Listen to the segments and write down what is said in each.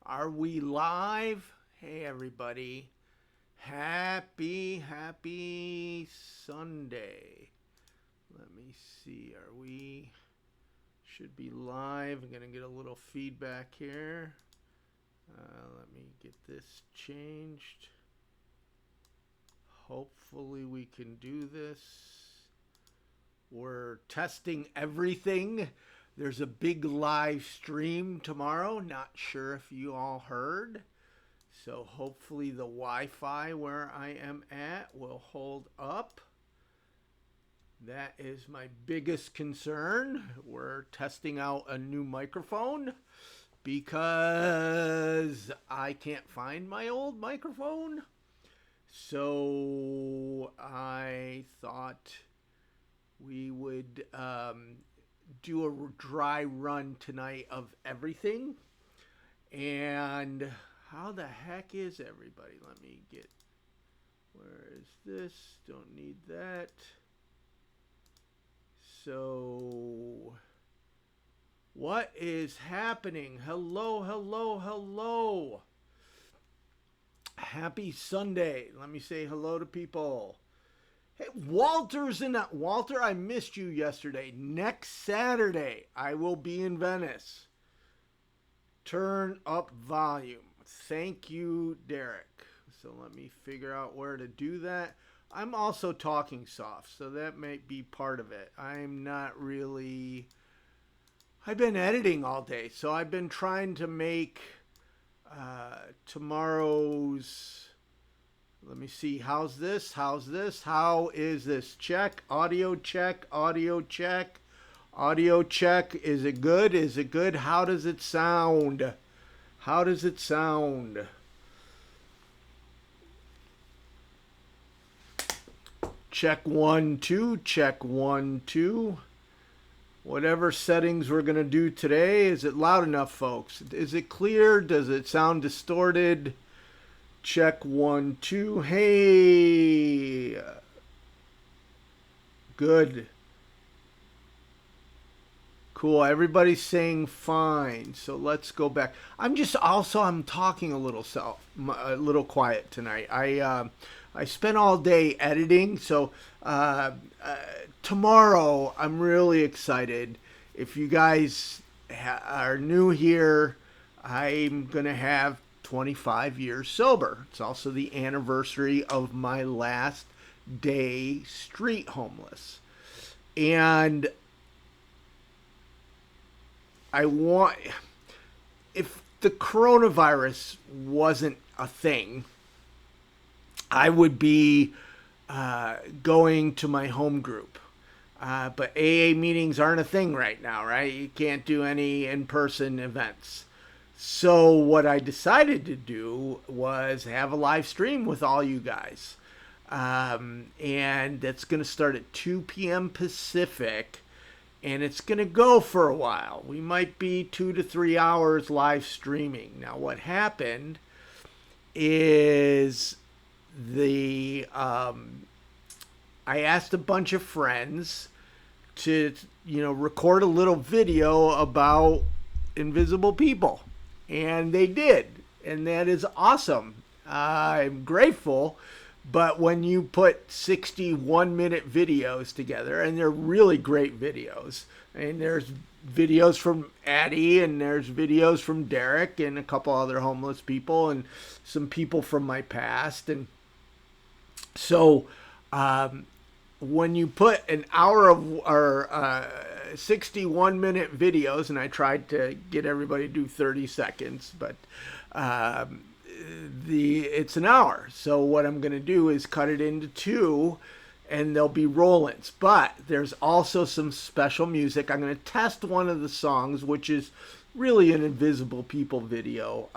Are we live? Hey, everybody. Happy Sunday. Let me see. Should be live. I'm going to get a little feedback here. Let me get this changed. Hopefully, we can do this. We're testing everything. There's a big live stream tomorrow. Not sure if you all heard. So hopefully the Wi-Fi where I am at will hold up. That is my biggest concern. We're testing out a new microphone because I can't find my old microphone. So I thought we would do a dry run tonight of everything. And how the heck is everybody? Let me get, where is this? Don't need that. So, what is happening? Hello. Happy Sunday. Let me say hello to people. Hey, Walter's in that. Walter, I missed you yesterday. Next Saturday, I will be in Venice. Turn up volume. Thank you, Derek. So let me figure out where to do that. I'm also talking soft, so that might be part of it. I'm not really... I've been editing all day, so I've been trying to make tomorrow's... Let me see. How's this? How is this? Check. Audio check. Audio check. Audio check. Is it good? How does it sound? Check 1, 2. Check 1, 2. Whatever settings we're going to do today. Is it loud enough, folks? Is it clear? Does it sound distorted? Check 1, 2. Hey. Good. Cool. Everybody's saying fine. So let's go back. I'm talking a little quiet tonight. I spent all day editing. So tomorrow I'm really excited. If you guys are new here, I'm going to have 25 years sober. It's also the anniversary of my last day street homeless. And if the coronavirus wasn't a thing, I would be going to my home group. But AA meetings aren't a thing right now, right? You can't do any in-person events. So what I decided to do was have a live stream with all you guys. And it's going to start at 2 p.m. Pacific. And it's going to go for a while. We might be 2 to 3 hours live streaming. Now what happened is I asked a bunch of friends to, record a little video about invisible people. And they did. And that is awesome. I'm grateful. But when you put 61-minute videos together, and they're really great videos, and there's videos from Addie, and there's videos from Derek, and a couple other homeless people, and some people from my past. And so when you put an hour or 61-minute videos, and I tried to get everybody to do 30 seconds, but it's an hour. So what I'm going to do is cut it into 2, and there'll be roll-ins. But there's also some special music. I'm going to test one of the songs, which is really an Invisible People video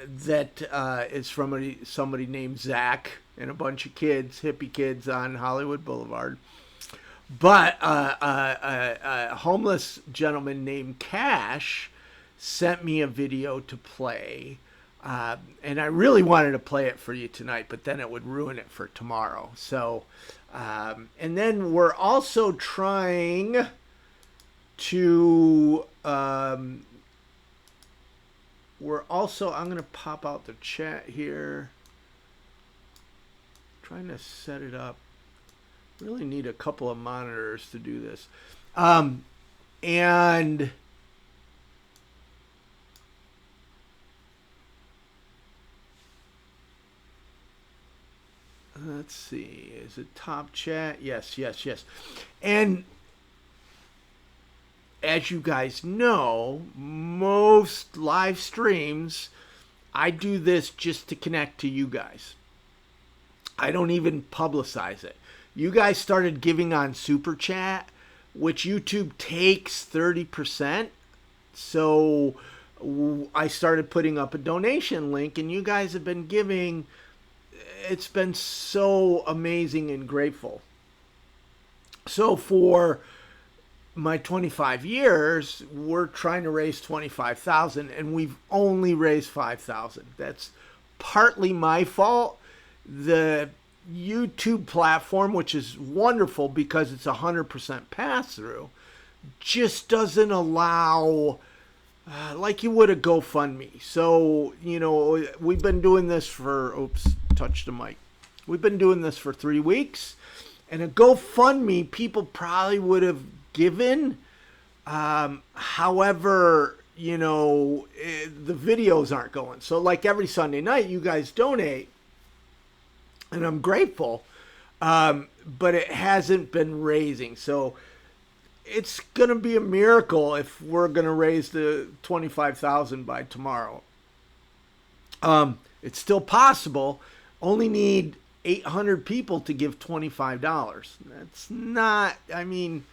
that is from somebody named Zach and a bunch of kids, hippie kids on Hollywood Boulevard. But a homeless gentleman named Cash sent me a video to play. And I really wanted to play it for you tonight, but then it would ruin it for tomorrow. So, and then we're also trying to we're also, I'm going to pop out the chat here. Trying to set it up. Really need a couple of monitors to do this. And let's see, is it top chat? Yes, yes, yes. And as you guys know, most live streams, I do this just to connect to you guys. I don't even publicize it. You guys started giving on Super Chat, which YouTube takes 30%. So I started putting up a donation link, and you guys have been giving. It's been so amazing and grateful. So for my 25 years, we're trying to raise 25,000, and we've only raised 5,000. That's partly my fault. The YouTube platform, which is wonderful because it's 100% pass through, just doesn't allow like you would a GoFundMe. So, you know, we've been doing this for, oops, touched the mic. We've been doing this for 3 weeks, and a GoFundMe, people probably would have given. However, you know, the videos aren't going. So like every Sunday night, you guys donate, and I'm grateful, but it hasn't been raising. So it's going to be a miracle if we're going to raise the 25,000 by tomorrow. It's still possible. Only need 800 people to give $25. That's not, I mean,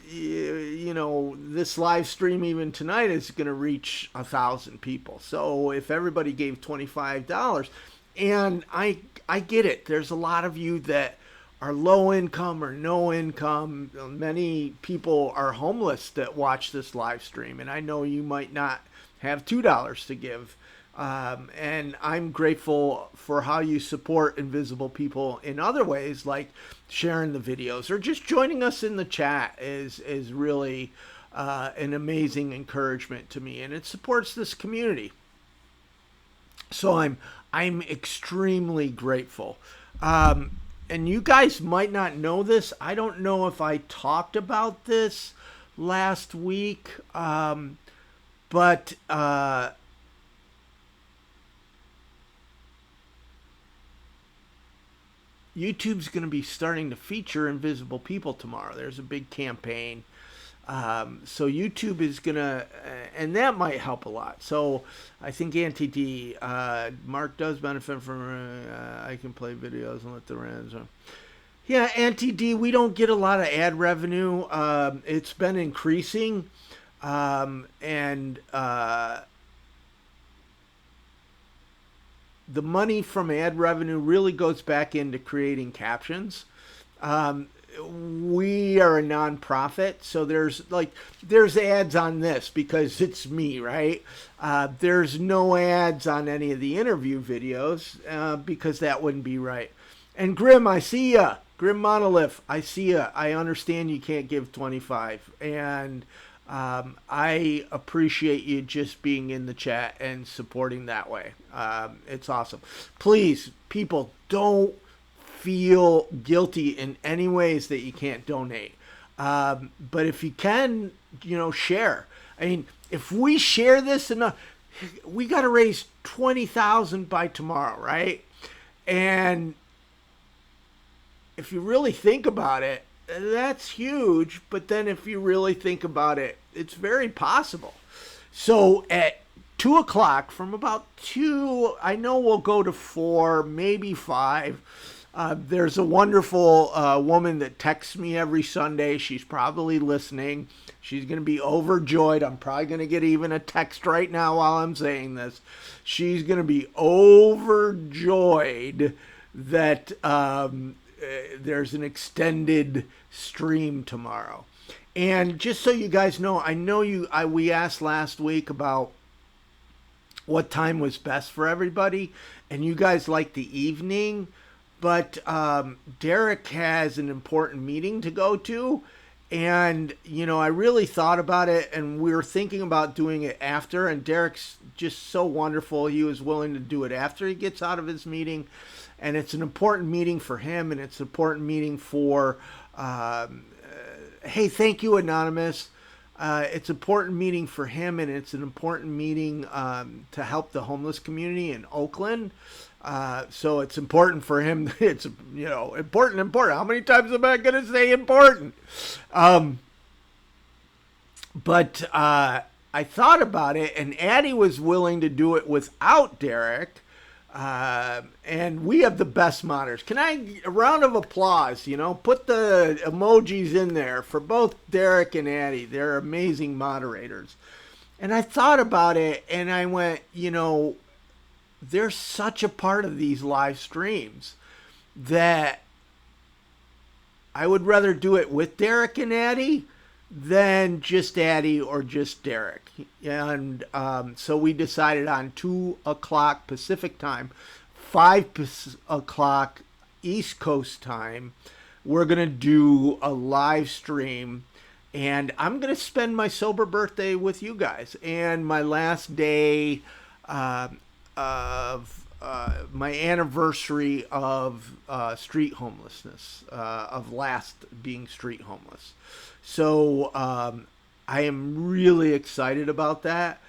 you know, this live stream even tonight is going to reach 1,000 people. So if everybody gave $25, and I get it. There's a lot of you that are low income or no income. Many people are homeless that watch this live stream, and I know you might not have $2 to give. And I'm grateful for how you support invisible people in other ways, like sharing the videos or just joining us in the chat is really an amazing encouragement to me, and it supports this community. So I'm extremely grateful. And you guys might not know this. I don't know if I talked about this last week, but YouTube's going to be starting to feature invisible people tomorrow. There's a big campaign. So YouTube is going to, and that might help a lot. So I think Auntie D, Mark does benefit from, I can play videos and let the rents. Yeah, Auntie D, we don't get a lot of ad revenue. It's been increasing. And the money from ad revenue really goes back into creating captions. We are a nonprofit, so there's ads on this because it's me, right? There's no ads on any of the interview videos because that wouldn't be right. And Grim, I see ya. Grim Monolith, I see ya. I understand you can't give 25, and I appreciate you just being in the chat and supporting that way. It's awesome. Please, people, don't feel guilty in any ways that you can't donate. But if you can, you know, share. I mean, if we share this enough, we got to raise 20,000 by tomorrow, right? And if you really think about it, that's huge. But then if you really think about it, it's very possible. So at 2 o'clock, from about 2, I know we'll go to 4, maybe 5. There's a wonderful woman that texts me every Sunday. She's probably listening. She's going to be overjoyed. I'm probably going to get even a text right now while I'm saying this. She's going to be overjoyed that there's an extended stream tomorrow. And just so you guys know, I know we asked last week about what time was best for everybody, and you guys like the evening. But Derek has an important meeting to go to, And, I really thought about it, and we were thinking about doing it after, and Derek's just so wonderful. He was willing to do it after he gets out of his meeting, and it's an important meeting for him, and it's an important meeting for, hey, thank you, Anonymous. It's an important meeting for him, and it's an important meeting to help the homeless community in Oakland. So it's important for him. It's, important. How many times am I going to say important? But I thought about it, and Addie was willing to do it without Derek. And we have the best monitors. Can a round of applause, put the emojis in there for both Derek and Addie. They're amazing moderators. And I thought about it, and I went, they're such a part of these live streams that I would rather do it with Derek and Addie than just Addie or just Derek. And so we decided on 2 o'clock Pacific time, 5 o'clock East Coast time, we're going to do a live stream. And I'm going to spend my sober birthday with you guys and my last day of my anniversary of street homelessness, of last being street homeless. So I am really excited about that.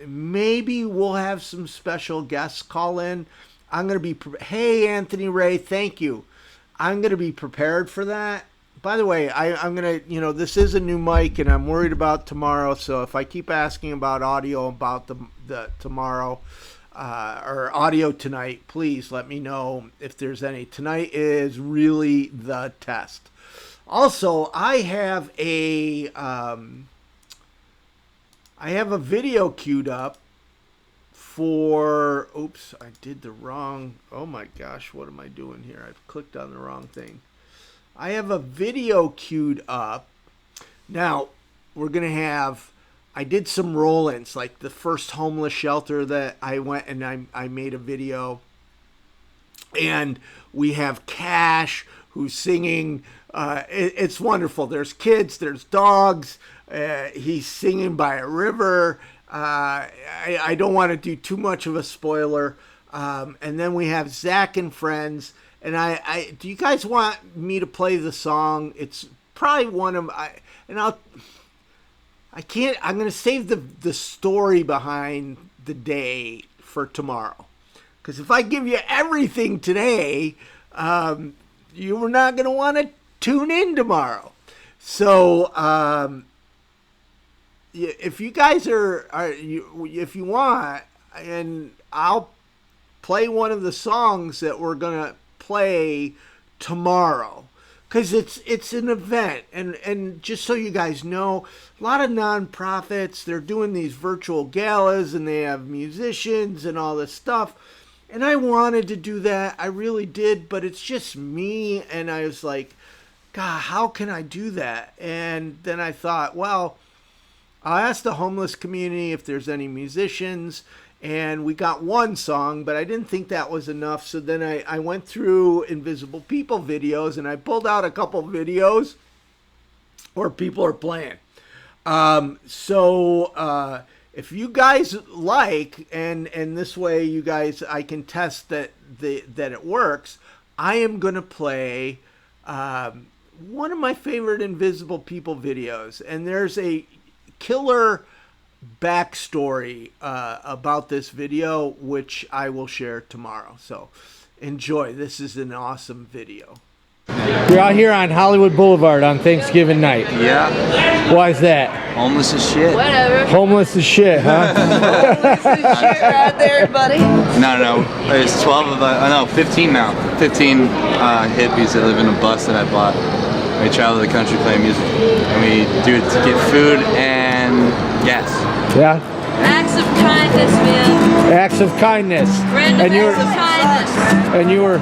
Maybe we'll have some special guests call in. I'm going to be, hey, Anthony Ray, thank you. I'm going to be prepared for that. By the way, I'm going to, this is a new mic, and I'm worried about tomorrow. So if I keep asking about audio about the tomorrow or audio tonight, please let me know if there's any. Tonight is really the test. Also, I have a video queued up for, oops, I did the wrong, oh my gosh, what am I doing here? I've clicked on the wrong thing. I have a video queued up. Now, we're going to have, I did some roll-ins, like the first homeless shelter that I went and I made a video. And we have Cash, who's singing. It's wonderful. There's kids, there's dogs. He's singing by a river. I don't want to do too much of a spoiler. And then we have Zach and Friends. And do you guys want me to play the song? It's probably one of I'm going to save the story behind the day for tomorrow. Because if I give you everything today, you are not going to want to tune in tomorrow. So, if you guys if you want, and I'll play one of the songs that we're going to play tomorrow, because it's an event, and just so you guys know, a lot of nonprofits, they're doing these virtual galas, and they have musicians and all this stuff, and I wanted to do that, I really did, but it's just me, and I was like, God, how can I do that? And then I thought, well, I'll ask the homeless community if there's any musicians. And we got one song, but I didn't think that was enough. So then I went through Invisible People videos, and I pulled out a couple videos where people are playing. So if you guys like, and this way you guys, I can test that it works, I am going to play one of my favorite Invisible People videos. And there's a killer backstory about this video, which I will share tomorrow. So enjoy. This is an awesome video. We're out here on Hollywood Boulevard on Thanksgiving night. Yeah. Why is that? Homeless as shit. Whatever. Homeless as shit, huh? Homeless as shit right there, buddy. No. There's 12 of us. No, 15 now. 15 hippies that live in a bus that I bought. We travel the country playing music. And we do it to get food and gas. Yeah. Acts of kindness, man. Acts of kindness. Random acts of kindness. And you were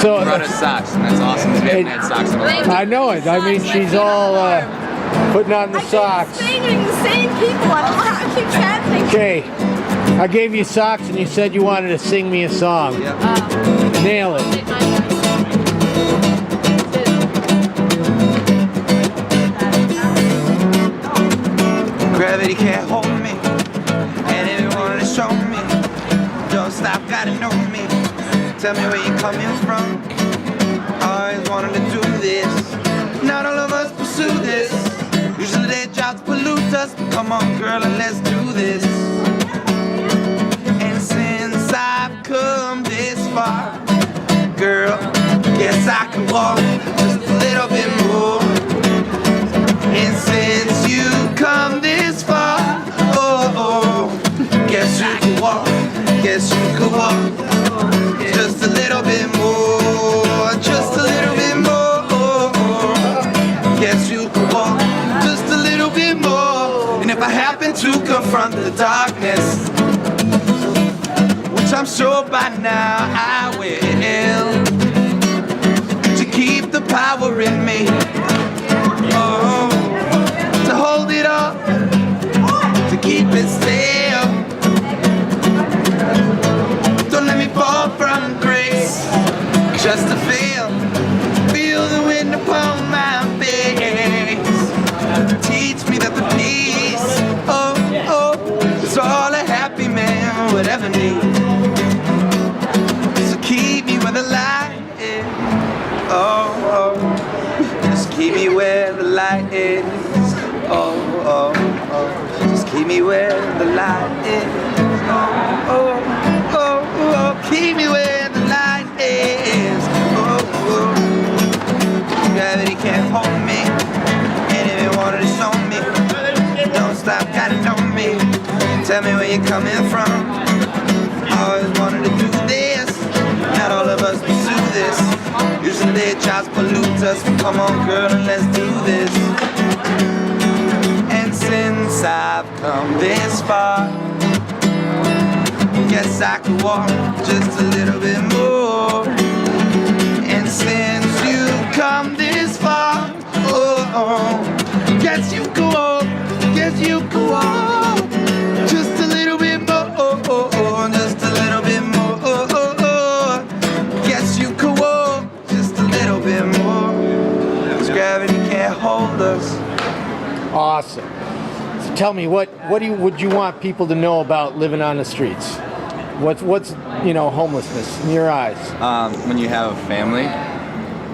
so. She brought us socks, and that's awesome. We haven't had socks in a while. I know it. I mean, she's all putting on the socks. I keep saying the same people. I don't know how it keeps happening. Okay, I gave you socks, and you said you wanted to sing me a song. Yep. Nail it. Gravity can't hold me, and if you wanted to show me, don't stop, gotta know me. Tell me where you're coming from. Always wanted to do this. Not all of us pursue this. Usually their jobs pollute us. Come on, girl, and let's do this. And since I've come this far, girl, guess I can walk just a little bit more. And since you come this far, guess you can walk, guess you can walk just a little bit more, just a little bit more. Guess you can walk just a little bit more. And if I happen to confront the darkness, which I'm sure by now I will, to keep the power in me, to hold it up, to keep it still. Don't let me fall from grace, just to feel the wind upon my face. Teach me that the peace, is all a happy man would ever need. So keep me where the light is, just keep me where the light is, just keep me where the light is, keep me where the light is, Gravity can't hold me, and if you wanted to show me, don't stop, gotta know me. Tell me where you're coming from. Always wanted to do this. Not all of us pursue this. Usually their jobs pollute us. Come on, girl, and let's do this. And since I've come this far, guess I could walk just a little bit more. And since you come this far, guess you could walk, guess you could walk just a little bit more, just a little bit more. Guess you could walk just a little bit more. 'Cause gravity can't hold us. Awesome. So tell me, what would you want people to know about living on the streets? What's homelessness in your eyes? When you have a family,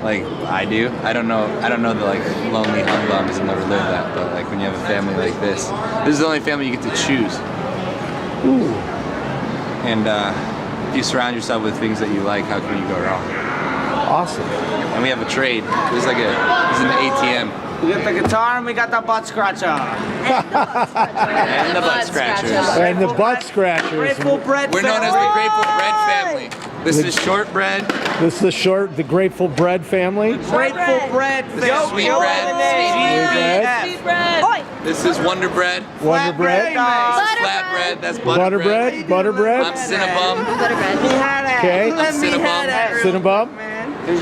like I do, I don't know the like lonely humbums and never lived that, but like when you have a family like this is the only family you get to choose. Ooh. And if you surround yourself with things that you like, how can you go wrong? Awesome. And we have a trade. There's an ATM. We got the guitar and we got the butt scratcher. And the butt scratchers. And the butt scratchers. Grateful bread. We're known as the Grateful Bread family. This is shortbread. This is the Grateful Bread family. Grateful bread. This is sweet bread. Sweet bread. This is Wonder Bread. Wonder Bread. This is flat bread. That's butter bread. Butter bread. I'm Cinnabum. Okay. I'm Cinnabum. Cinnabum.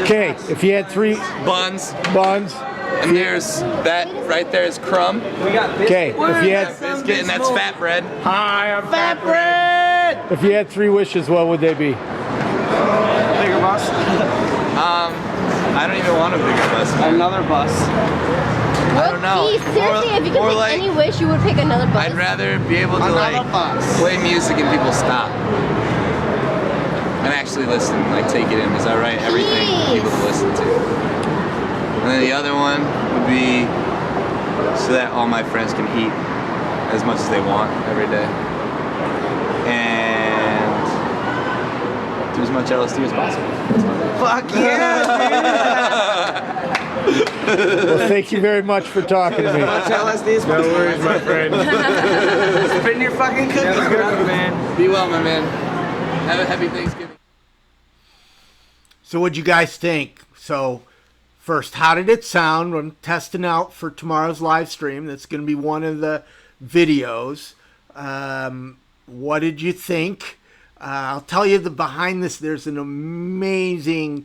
Okay. If you had 3 Buns. And there's that right there is crumb. Okay, if you had biscuit, and that's fat bread. Hi, I'm fat bread. If you had 3 wishes, what would they be? Bigger bus. I don't even want a bigger bus. Another bus. I don't know. Seriously, if you could pick any wish, you would pick another bus. I'd rather be able to play music and people stop. And actually listen, like take it in. Is that right? Everything for people to listen to. And then the other one would be so that all my friends can eat as much as they want every day. And do as much LSD as possible. Fuck yeah, Well, thank you very much for talking to me. much LSD is possible. No worries, my friend. Spin your fucking cookies, man. Be well, my man. Have a happy Thanksgiving. So what'd you guys think? So first, how did it sound? I'm testing out for tomorrow's live stream. That's going to be one of the videos. What did you think? I'll tell you there's an amazing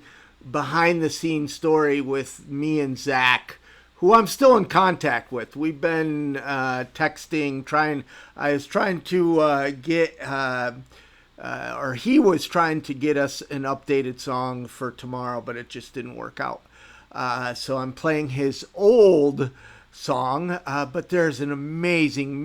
behind the scenes story with me and Zach, who I'm still in contact with. We've been texting, I was trying to get, or he was trying to get us an updated song for tomorrow, but it just didn't work out. So I'm playing his old song, but there's an amazing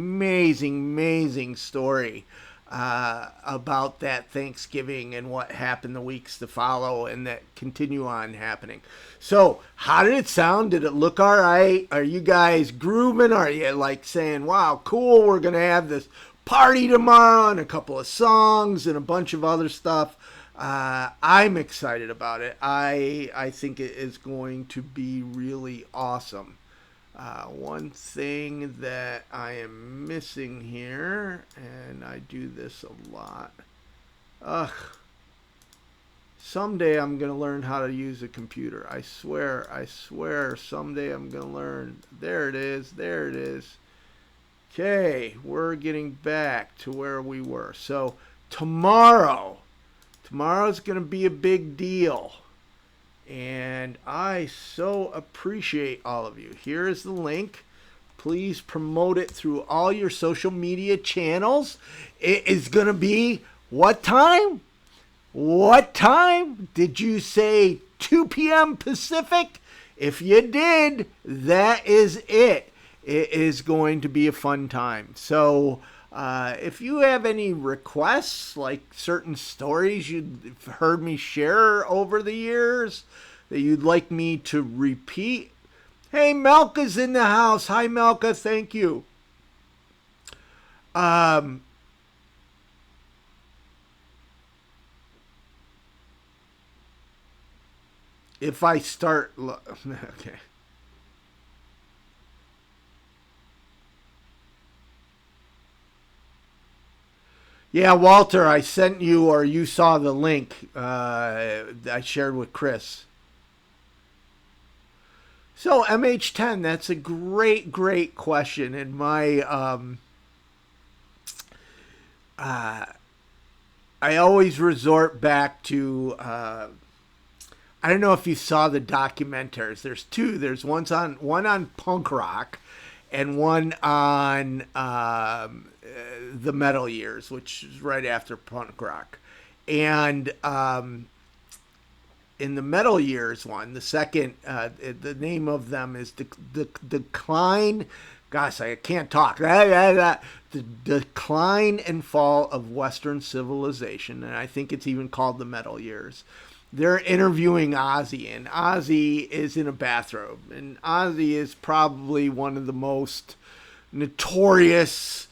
story about that Thanksgiving and what happened the weeks to follow and that continue on happening. So how did it sound? Did it look all right? Are you guys grooving? Are you like saying, wow, cool, we're going to have this party tomorrow and a couple of songs and a bunch of other stuff? I'm excited about it. I think it is going to be really awesome. One thing that I am missing here, and I do this a lot. Someday I'm going to learn how to use a computer. I swear, someday I'm going to learn. There it is. Okay, we're getting back to where we were. So tomorrow's going to be a big deal. And I so appreciate all of you. Here is the link. Please promote it through all your social media channels. It is going to be what time? What time? Did you say 2 p.m. Pacific? If you did, that is it. It is going to be a fun time. So if you have any requests, like certain stories you've heard me share over the years that you'd like me to repeat, hey, Melka's in the house. Hi, Melka. Thank you. If I start... Okay. Yeah, Walter, I sent you, or you saw the link I shared with Chris. So MH10, that's a great question. And my, I always resort back to, I don't know if you saw the documentaries. There's two. There's one on punk rock and one on the metal years, which is right after punk rock. And in the metal years one, the second, the name of them is the decline. Gosh, I can't talk. The decline and fall of Western civilization, and I think it's even called the metal years. They're interviewing Ozzy, and Ozzy is in a bathrobe, and Ozzy is probably one of the most notorious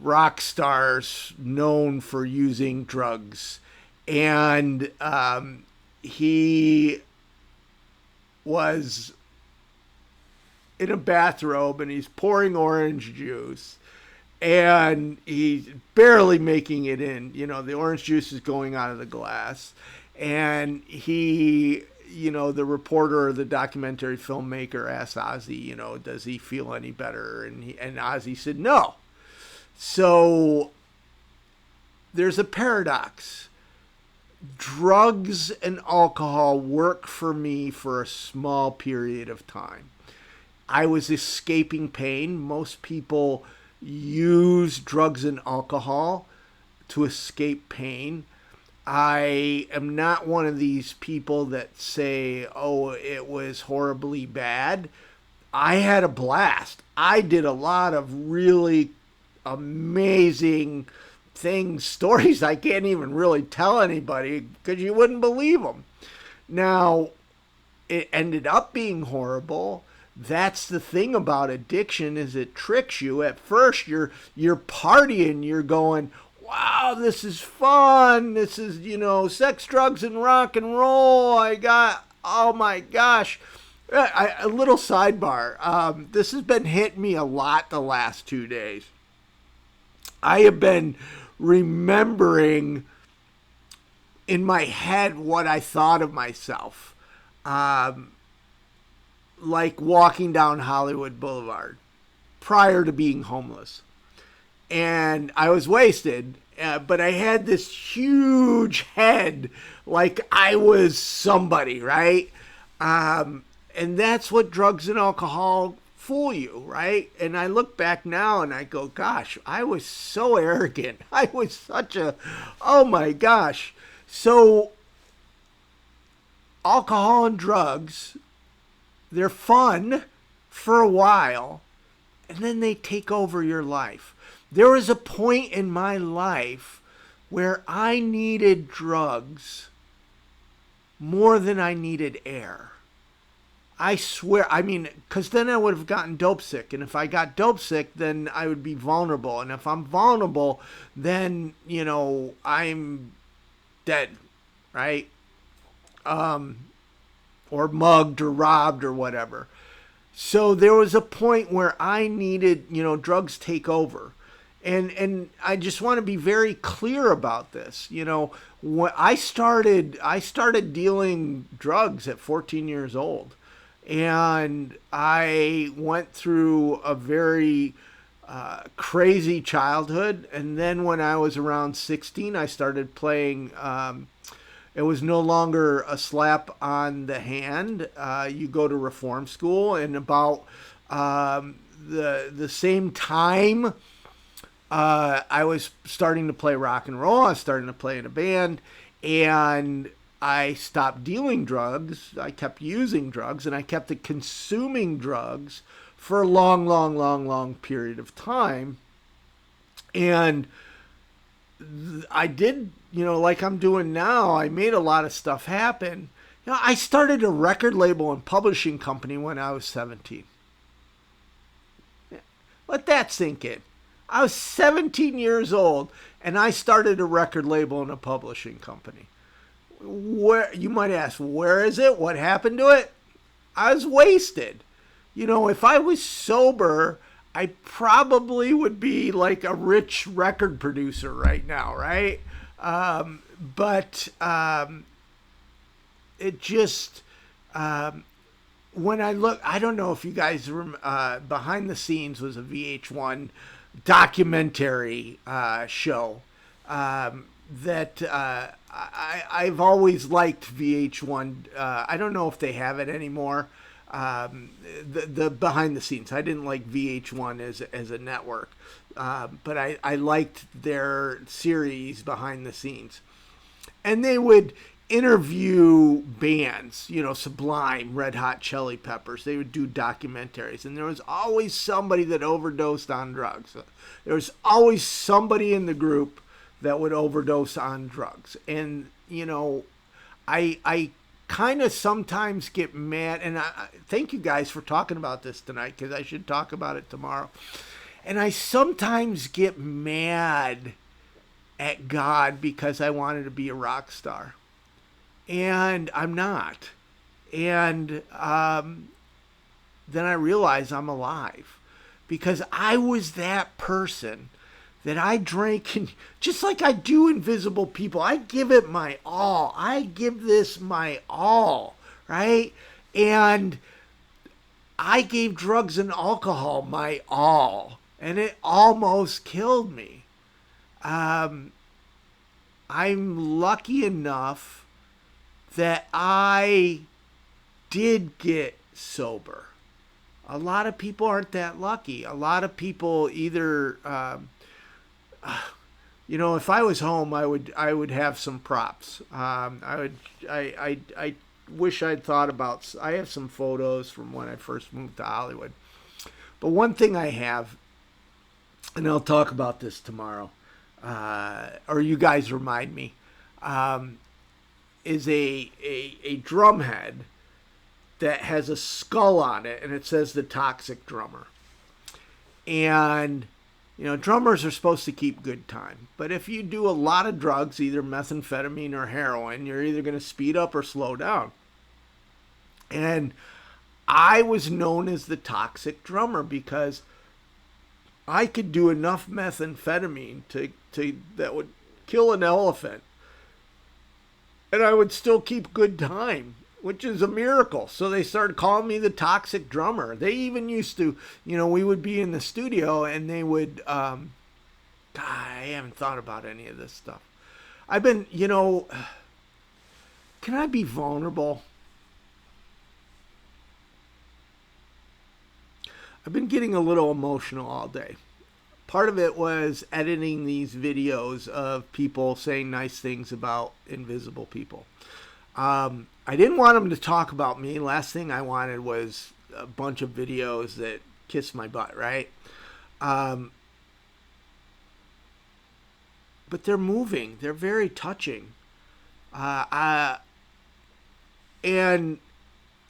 rock stars known for using drugs. And he was in a bathrobe and he's pouring orange juice and he's barely making it in. You know, the orange juice is going out of the glass. And he, you know, the reporter or the documentary filmmaker asked Ozzy, you know, does he feel any better? And Ozzy said no. So there's a paradox. Drugs and alcohol work for me for a small period of time. I was escaping pain. Most people use drugs and alcohol to escape pain. I am not one of these people that say, oh, it was horribly bad. I had a blast. I did a lot of really amazing things, stories I can't even really tell anybody because you wouldn't believe them. Now, it ended up being horrible. That's the thing about addiction, is it tricks you. At first, you're partying, you're going, wow, this is fun. This is, you know, sex, drugs, and rock and roll. Oh my gosh. A little sidebar. This has been hitting me a lot the last 2 days. I have been remembering in my head what I thought of myself. Like walking down Hollywood Boulevard prior to being homeless. And I was wasted, but I had this huge head like I was somebody, right? And that's what drugs and alcohol fool you, right? And I look back now and I go, gosh, I was so arrogant. I was such a, oh my gosh. So alcohol and drugs, they're fun for a while, and then they take over your life. There was a point in my life where I needed drugs more than I needed air. I swear, I mean, because then I would have gotten dope sick. And if I got dope sick, then I would be vulnerable. And if I'm vulnerable, then, you know, I'm dead, right? Or mugged or robbed or whatever. So there was a point where I needed, you know, drugs take over. And I just want to be very clear about this. You know, when I started dealing drugs at 14 years old. And I went through a very crazy childhood. And then when I was around 16, I started playing. It was no longer a slap on the hand. You go to reform school, and about the same time, I was starting to play rock and roll. I was starting to play in a band, and I stopped dealing drugs. I kept using drugs, and I kept consuming drugs for a long period of time. And I did, you know, like I'm doing now, I made a lot of stuff happen. You know, I started a record label and publishing company when I was 17. Let that sink in. I was 17 years old, and I started a record label and a publishing company. Where, you might ask, where is it? What happened to it? I was wasted. You know, if I was sober, I probably would be like a rich record producer right now, right? But it just, when I look, I don't know if you guys remember, Behind the Scenes was a VH1 documentary show that I've always liked VH1. I don't know if they have it anymore. The Behind the Scenes. I didn't like VH1 as a network, but I liked their series Behind the Scenes. And they would interview bands, you know, Sublime, Red Hot Chili Peppers. They would do documentaries, and there was always somebody that overdosed on drugs. There was always somebody in the group that would overdose on drugs. And, you know, I kind of sometimes get mad, and I thank you guys for talking about this tonight, because I should talk about it tomorrow. And I sometimes get mad at God because I wanted to be a rock star. And I'm not. And then I realize I'm alive, because I was that person that I drank, and just like I do Invisible People, I give it my all. I give this my all, right? And I gave drugs and alcohol my all, and it almost killed me. I'm lucky enough that I did get sober. A lot of people aren't that lucky. A lot of people either, you know, if I was home, I would have some props. I wish I'd thought about. I have some photos from when I first moved to Hollywood. But one thing I have, and I'll talk about this tomorrow, or you guys remind me, is a drum head that has a skull on it, and it says The Toxic Drummer. And, you know, drummers are supposed to keep good time. But if you do a lot of drugs, either methamphetamine or heroin, you're either going to speed up or slow down. And I was known as the Toxic Drummer because I could do enough methamphetamine to that would kill an elephant, and I would still keep good time, which is a miracle. So they started calling me the Toxic Drummer. They even used to, you know, we would be in the studio, and they would, God, I haven't thought about any of this stuff. I've been, you know, can I be vulnerable? I've been getting a little emotional all day. Part of it was editing these videos of people saying nice things about Invisible People. I didn't want them to talk about me. Last thing I wanted was a bunch of videos that kiss my butt, right? But they're moving. They're very touching. And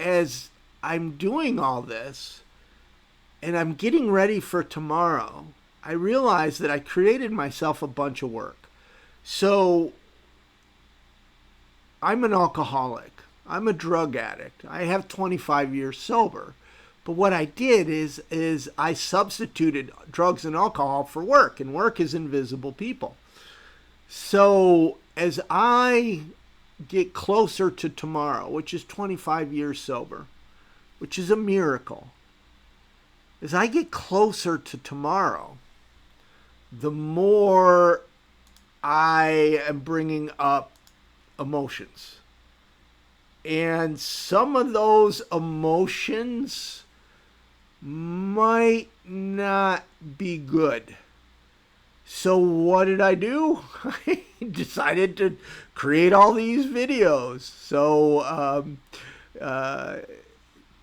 as I'm doing all this, and I'm getting ready for tomorrow, I realized that I created myself a bunch of work. So I'm an alcoholic. I'm a drug addict. I have 25 years sober. But what I did is I substituted drugs and alcohol for work, and work is invisible people. So as I get closer to tomorrow, which is 25 years sober, which is a miracle, as I get closer to tomorrow, the more I am bringing up emotions. And some of those emotions might not be good. So what did I do? I decided to create all these videos. So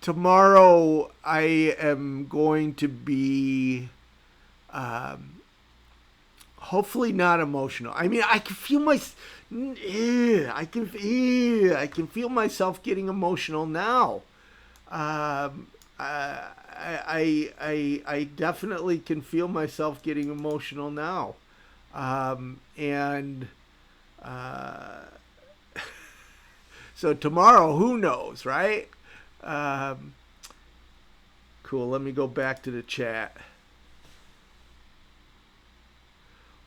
tomorrow I am going to be hopefully not emotional. I mean, I can feel I can feel myself getting emotional now. I definitely can feel myself getting emotional now. So tomorrow, who knows, right? Cool. Let me go back to the chat.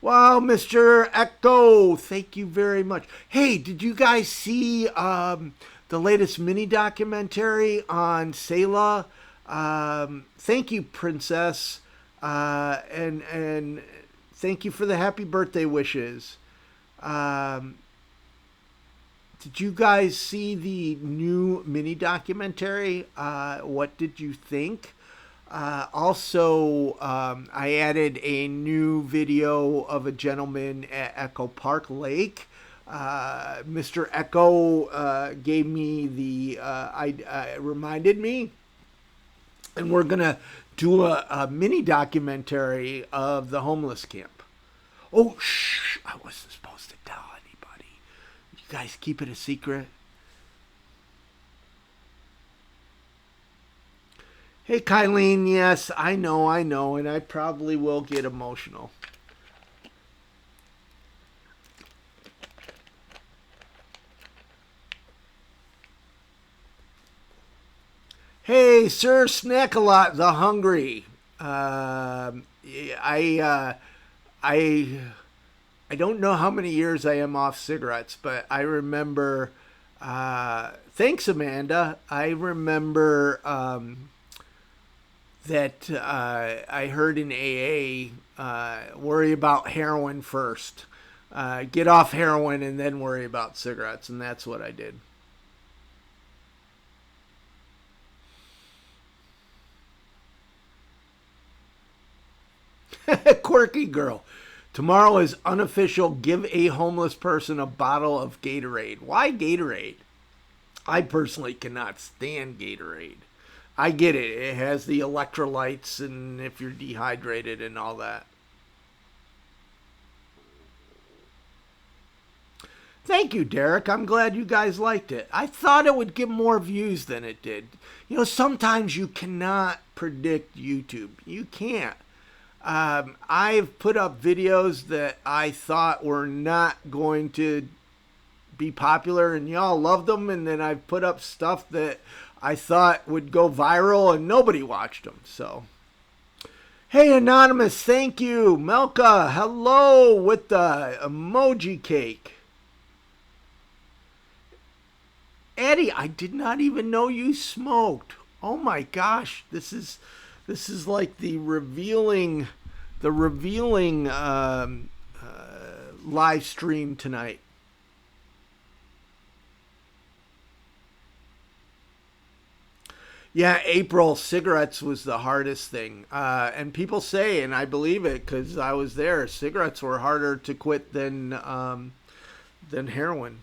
Wow, Mr. Echo, thank you very much. Hey, did you guys see the latest mini documentary on Selah? Thank you, Princess, and thank you for the happy birthday wishes. Did you guys see the new mini documentary? What did you think? Also, I added a new video of a gentleman at Echo Park Lake. Mr. Echo gave me reminded me, and we're gonna do a mini documentary of the homeless camp. Oh, shh! I wasn't supposed to tell anybody. You guys keep it a secret. Hey, Kylene, yes, I know, and I probably will get emotional. Hey, Sir Snack-a-Lot, the hungry. I don't know how many years I am off cigarettes, but I remember. Thanks, Amanda. I remember. That I heard in AA, worry about heroin first. Get off heroin and then worry about cigarettes. And that's what I did. Quirky girl. Tomorrow is unofficial give a homeless person a bottle of Gatorade. Why Gatorade? I personally cannot stand Gatorade. I get it. It has the electrolytes and if you're dehydrated and all that. Thank you, Derek. I'm glad you guys liked it. I thought it would get more views than it did. You know, sometimes you cannot predict YouTube. You can't. I've put up videos that I thought were not going to be popular and y'all loved them. And then I've put up stuff that I thought would go viral and nobody watched them. So, hey, Anonymous, thank you. Melka, hello with the emoji cake. Eddie, I did not even know you smoked. Oh my gosh, this is like the revealing live stream tonight. Yeah, April, cigarettes was the hardest thing. And people say, and I believe it because I was there, cigarettes were harder to quit than heroin.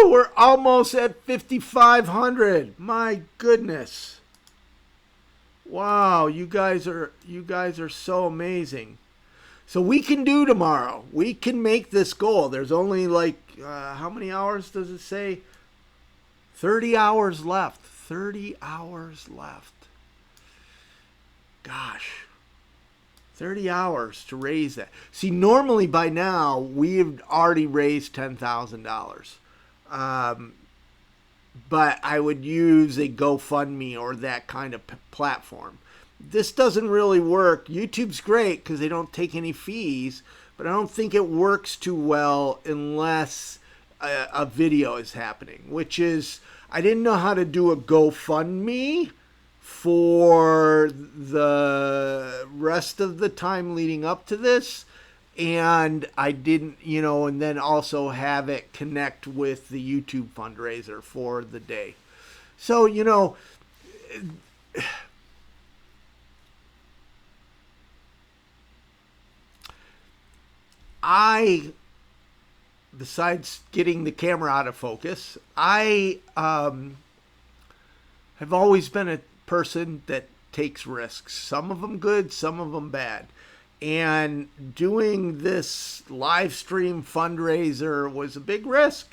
Woo! We're almost at 5,500. My goodness. Wow, you guys are so amazing. So we can do tomorrow. We can make this goal. There's only like how many hours does it say? 30 hours left. 30 hours left. Gosh. 30 hours to raise that. See, normally by now, we've already raised $10,000. But I would use a GoFundMe or that kind of platform. This doesn't really work. YouTube's great because they don't take any fees, but I don't think it works too well unless a video is happening, which is, I didn't know how to do a GoFundMe for the rest of the time leading up to this. And I didn't, and then also have it connect with the YouTube fundraiser for the day. So, besides getting the camera out of focus, I have always been a person that takes risks. Some of them good, some of them bad. And doing this live stream fundraiser was a big risk.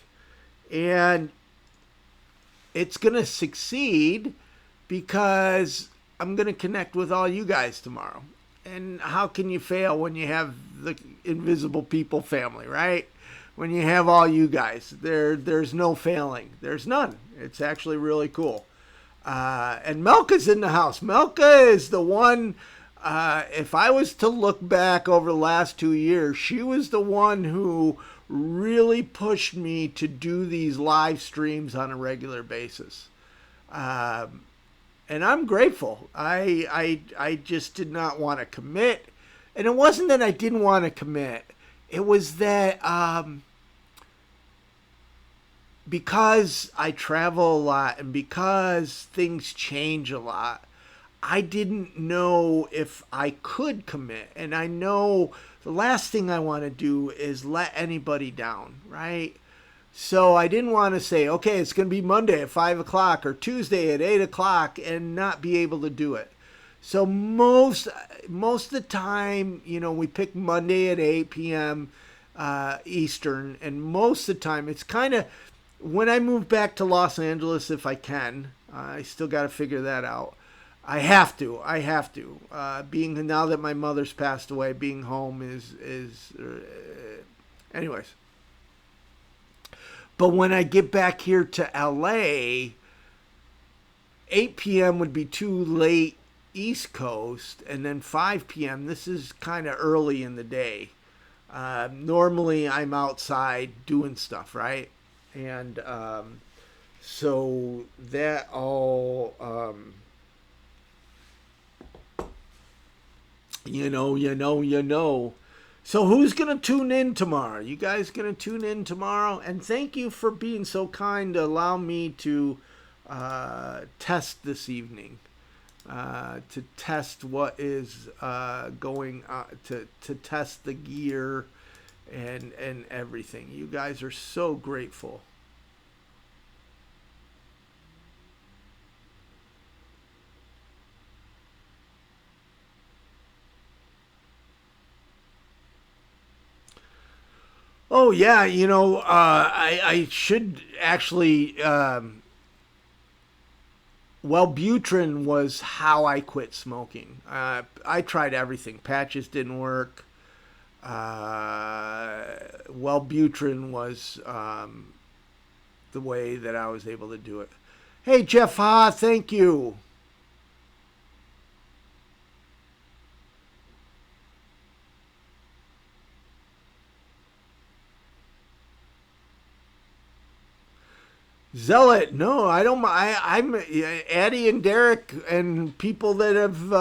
And it's going to succeed because I'm going to connect with all you guys tomorrow. And how can you fail when you have the Invisible People family, right? When you have all you guys, there's no failing. There's none. It's actually really cool. And Melka's in the house. Melka is the one, if I was to look back over the last 2 years, she was the one who really pushed me to do these live streams on a regular basis. And I'm grateful. I just did not want to commit. And it wasn't that I didn't want to commit. It was that because I travel a lot and because things change a lot, I didn't know if I could commit. And I know the last thing I want to do is let anybody down, right? So I didn't want to say, okay, it's going to be Monday at 5 o'clock or Tuesday at 8 o'clock and not be able to do it. So most of the time, we pick Monday at 8 p.m. Eastern. And most of the time, it's kind of, when I move back to Los Angeles, if I can, I still got to figure that out. I have to. Being, now that my mother's passed away, being home is anyways. But when I get back here to LA, 8 p.m. would be too late East Coast, and then 5 p.m. This is kind of early in the day. Normally I'm outside doing stuff, right? And so that all, you know. So who's going to tune in tomorrow? You guys going to tune in tomorrow? And thank you for being so kind to allow me to test this evening. To test what is going on, to test the gear and everything. You guys are so grateful. Oh yeah, I should actually. Wellbutrin was how I quit smoking. I tried everything. Patches didn't work. Wellbutrin was the way that I was able to do it. Hey, Jeff Ha, thank you. Zealot, no, I don't. I'm Addie and Derek and people that have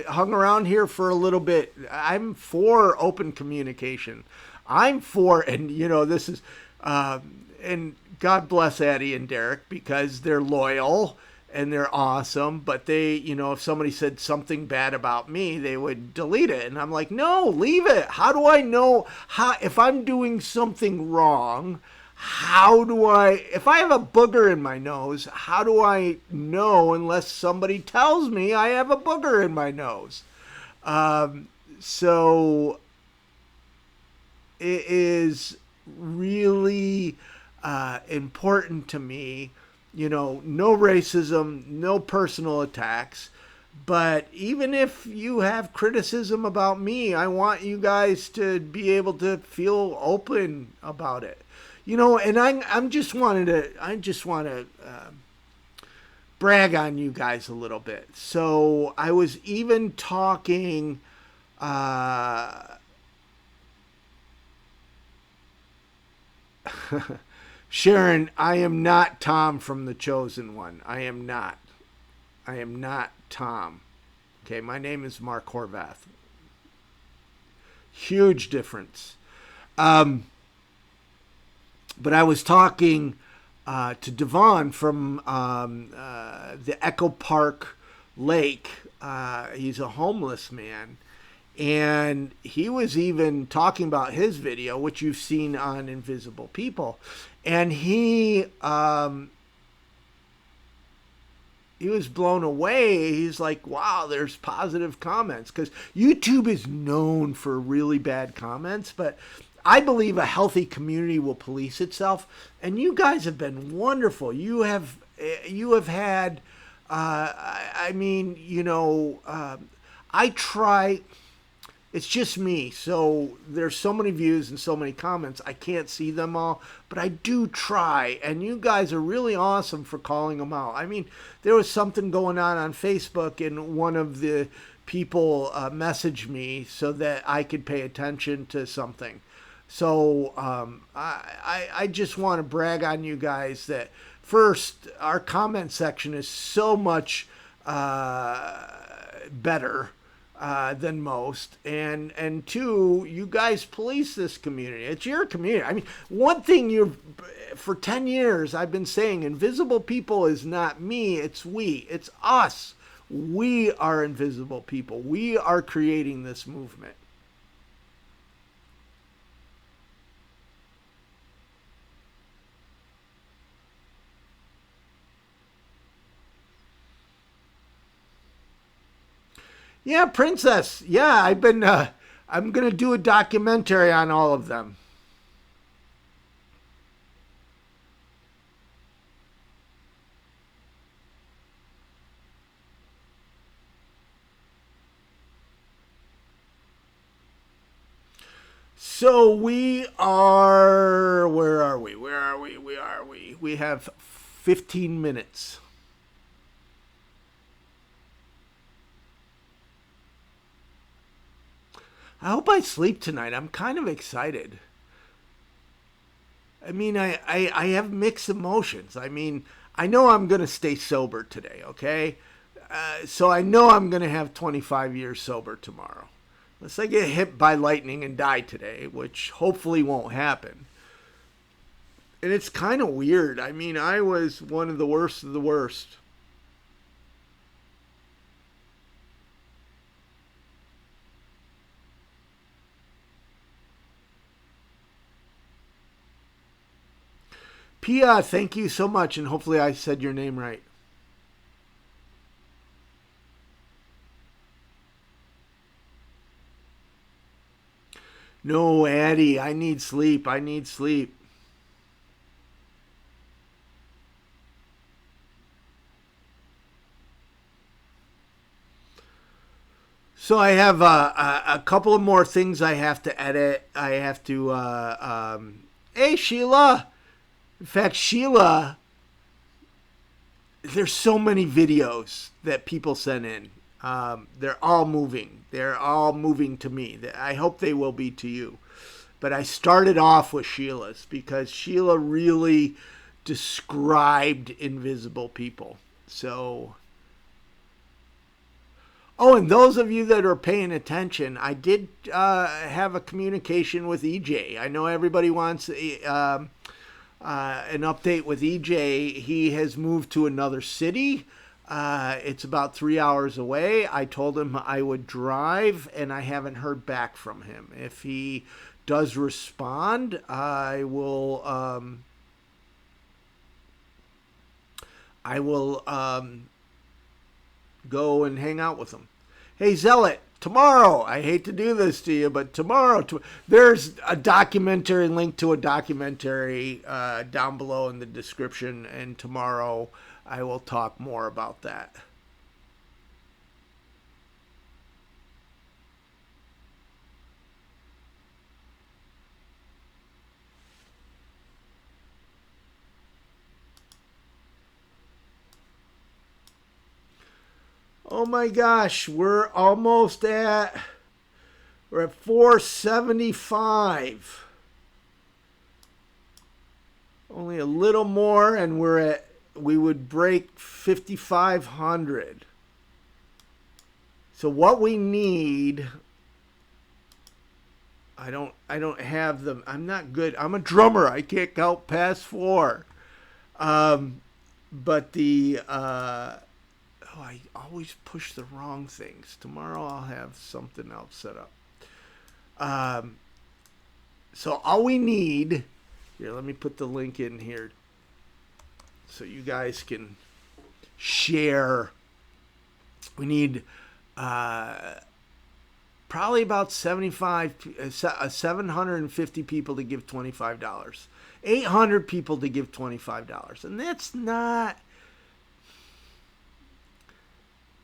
hung around here for a little bit. I'm for open communication. I'm for, and this is, and God bless Addie and Derek because they're loyal and they're awesome. But they, if somebody said something bad about me, they would delete it, and I'm like, no, leave it. How do I know if I'm doing something wrong? if I have a booger in my nose, how do I know unless somebody tells me I have a booger in my nose? So it is really important to me, no racism, no personal attacks. But even if you have criticism about me, I want you guys to be able to feel open about it. And I just want to brag on you guys a little bit. So I was even talking Sharon, I am not Tom from The Chosen One. I am not Tom. Okay, my name is Mark Horvath. Huge difference. But I was talking to Devon from the Echo Park Lake. He's a homeless man. And he was even talking about his video, which you've seen on Invisible People. And he was blown away. He's like, wow, there's positive comments. Because YouTube is known for really bad comments. But I believe a healthy community will police itself. And you guys have been wonderful. You have had, I try. It's just me, so there's so many views and so many comments, I can't see them all, but I do try, and you guys are really awesome for calling them out. I mean, there was something going on Facebook, and one of the people messaged me so that I could pay attention to something. So I just want to brag on you guys that, first, our comment section is so much better than most, and two, you guys police this community. It's your community. I mean, one thing for 10 years I've been saying, invisible people is not me, it's we, it's us. We are invisible people. We are creating this movement. Yeah, Princess. Yeah, I'm going to do a documentary on all of them. So where are we? We have 15 minutes. I hope I sleep tonight. I'm kind of excited. I mean, I have mixed emotions. I mean, I know I'm going to stay sober today, okay? So I know I'm going to have 25 years sober tomorrow. Unless I get hit by lightning and die today, which hopefully won't happen. And it's kind of weird. I mean, I was one of the worst of the worst. Pia, thank you so much, and hopefully I said your name right. No, Addie, I need sleep. So I have a couple of more things I have to edit. I have to... hey, Sheila! In fact, Sheila, there's so many videos that people send in. They're all moving. They're all moving to me. I hope they will be to you. But I started off with Sheila's because Sheila really described invisible people. So, oh, and those of you that are paying attention, I did have a communication with EJ. I know everybody wants an update with EJ. He has moved to another city. It's about 3 hours away. I told him I would drive, and I haven't heard back from him. If he does respond, I will I will go and hang out with them. Hey, Zealot, tomorrow, I hate to do this to you, but tomorrow, there's a documentary, link to a documentary down below in the description, and tomorrow I will talk more about that. Oh my gosh, we're at 475. Only a little more and we would break 5,500. So what we need, I don't have them. I'm not good. I'm a drummer. I can't count past 4. But I always push the wrong things. Tomorrow I'll have something else set up. So all we need, here, let me put the link in here so you guys can share. We need probably about 750 people to give $25. 800 people to give $25. And that's not...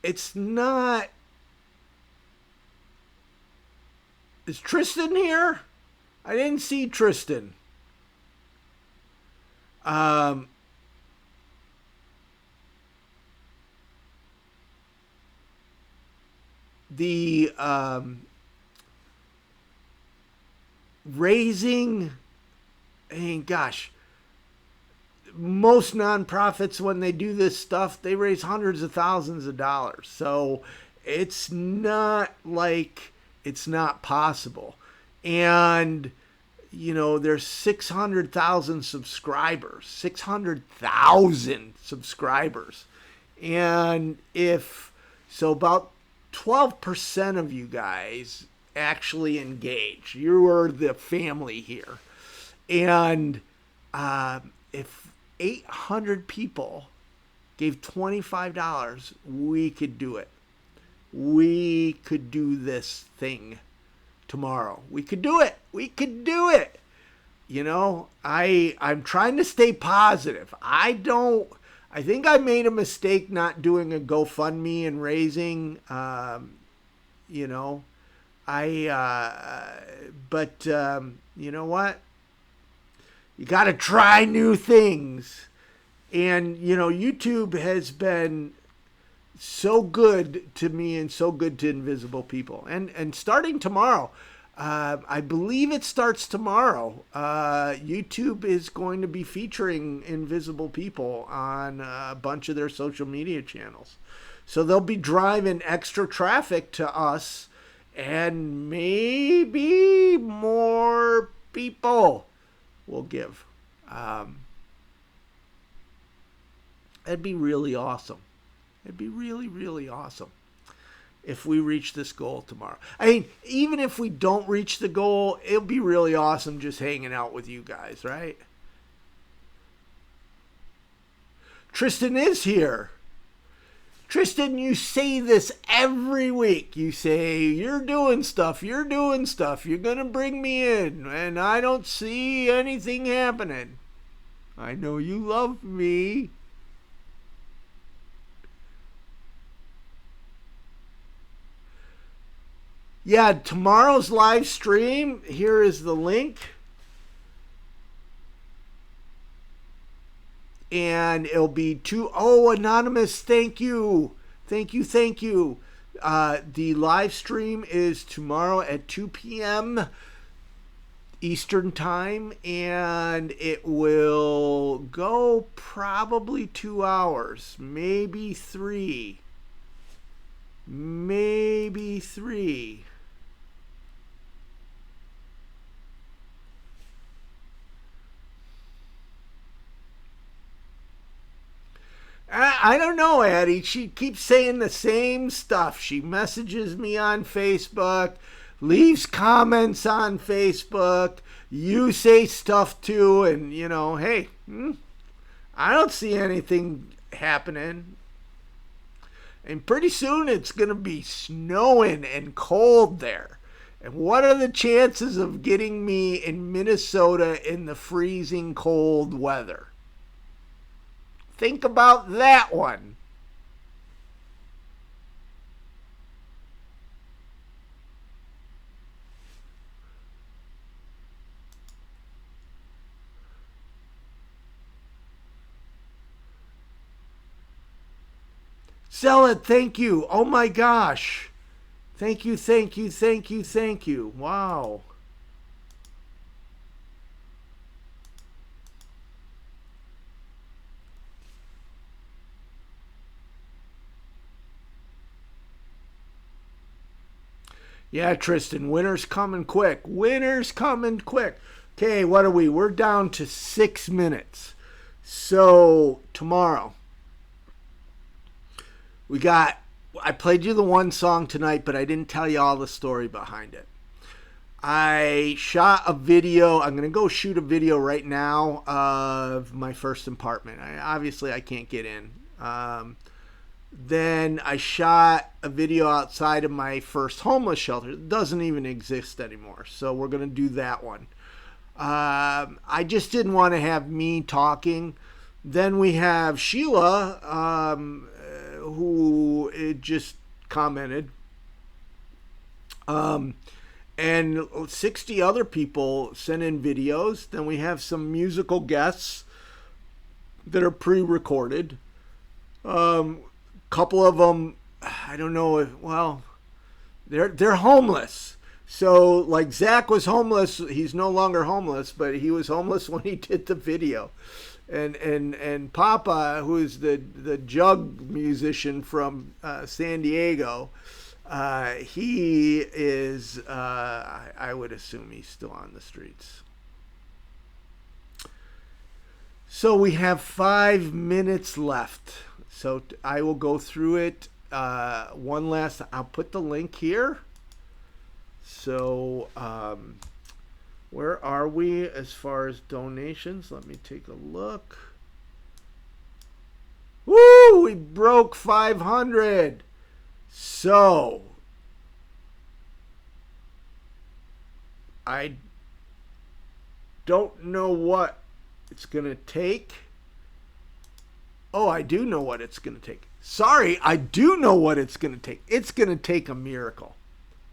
It's not... Is Tristan here? I didn't see Tristan. Raising... gosh... Most nonprofits, when they do this stuff, they raise hundreds of thousands of dollars. So it's not like it's not possible. And, there's 600,000 subscribers. 600,000 subscribers. And about 12% of you guys actually engage. You are the family here. And if 800 people gave $25, we could do it. We could do this thing tomorrow. We could do it. We could do it. I'm trying to stay positive. I think I made a mistake not doing a GoFundMe and raising, but you know what? You got to try new things. And, YouTube has been so good to me and so good to invisible people. And starting tomorrow, I believe it starts tomorrow, YouTube is going to be featuring invisible people on a bunch of their social media channels. So they'll be driving extra traffic to us, and maybe more people will give. That'd be really awesome. It'd be really, really awesome if we reach this goal tomorrow. I mean, even if we don't reach the goal, it'll be really awesome just hanging out with you guys, right? Tristan is here. Tristan, you say this every week. You say, you're doing stuff, you're going to bring me in, and I don't see anything happening. I know you love me. Yeah, tomorrow's live stream, here is the link. And it'll be Anonymous, thank you. Thank you. The live stream is tomorrow at 2 p.m. Eastern Time, and it will go probably 2 hours, maybe 3. Maybe 3. I don't know, Addie. She keeps saying the same stuff. She messages me on Facebook, leaves comments on Facebook. You say stuff too, and hey, I don't see anything happening. And pretty soon it's going to be snowing and cold there. And what are the chances of getting me in Minnesota in the freezing cold weather? Think about that one. Sell it, thank you. Oh my gosh. Thank you, thank you, thank you, thank you. Wow. Yeah, Tristan, winter's coming quick. Winter's coming quick. Okay, what are we? We're down to 6 minutes. So, tomorrow. I played you the one song tonight, but I didn't tell you all the story behind it. I shot a video. I'm going to go shoot a video right now of my first apartment. Obviously, I can't get in. Then I shot a video outside of my first homeless shelter. It doesn't even exist anymore. So we're going to do that one. I just didn't want to have me talking. Then we have Sheila, who just commented. And 60 other people sent in videos. Then we have some musical guests that are pre-recorded. Couple of them, I don't know if, well, they're homeless. So like Zach was homeless. He's no longer homeless, but he was homeless when he did the video. And Papa, who is the jug musician from San Diego, he is, I would assume he's still on the streets. So we have 5 minutes left. So I will go through it one last. I'll put the link here. So where are we as far as donations? Let me take a look. Woo! We broke 500. So I don't know what it's going to take. Oh, I do know what it's going to take. Sorry, I do know what it's going to take. It's going to take a miracle.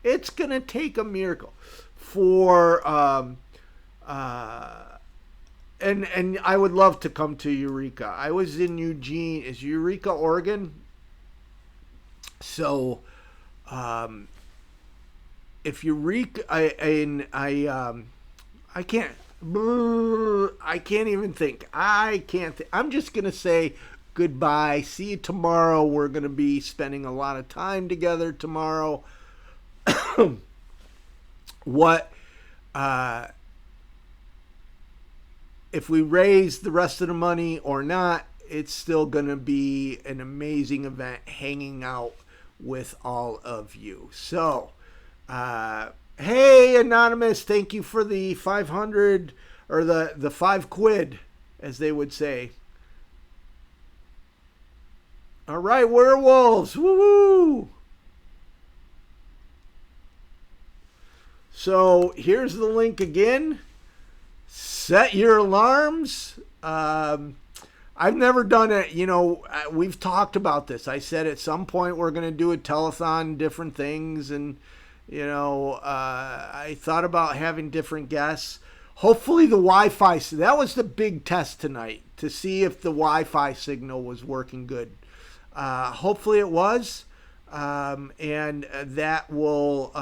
It's going to take a miracle for and I would love to come to Eureka. I was in Eugene. Is Eureka, Oregon? So if Eureka, I can't even think. I'm just going to say goodbye. See you tomorrow. We're going to be spending a lot of time together tomorrow. If we raise the rest of the money or not, it's still going to be an amazing event hanging out with all of you. So, hey, Anonymous, thank you for the 500 or the 5 quid, as they would say. All right, werewolves. Woo-hoo. So here's the link again. Set your alarms. I've never done it. You know, we've talked about this. I said at some point we're going to do a telethon, different things. And, you know, I thought about having different guests. Hopefully the Wi-Fi, that was the big test tonight, to see if the Wi-Fi signal was working good. Hopefully it was. And that will,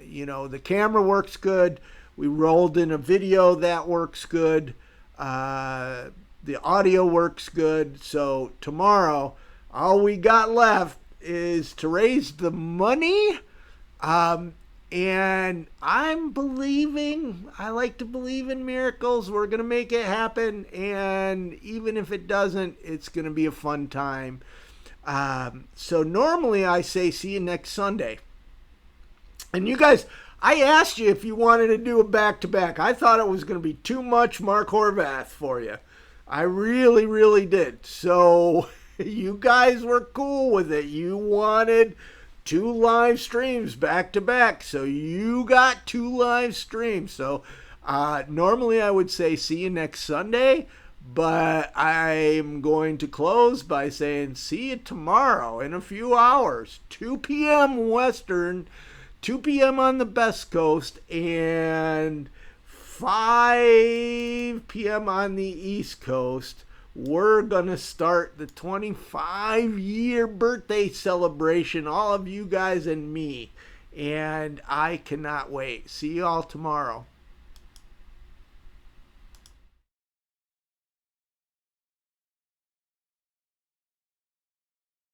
you know, the camera works good. We rolled in a video that works good. The audio works good. So tomorrow, all we got left is to raise the money. And I'm believing, I like to believe in miracles. We're going to make it happen. And even if it doesn't, it's going to be a fun time. So normally I say see you next Sunday. And you guys, I asked you if you wanted to do a back-to-back. I thought it was going to be too much Mark Horvath for you. I really, really did. So you guys were cool with it. You wanted 2 live streams back to back. So you got 2 live streams. So normally I would say see you next Sunday. But I'm going to close by saying see you tomorrow in a few hours. 2 p.m. Western, 2 p.m. on the Best Coast, and 5 p.m. on the East Coast. We're going to start the 25-year birthday celebration, all of you guys and me. And I cannot wait. See you all tomorrow.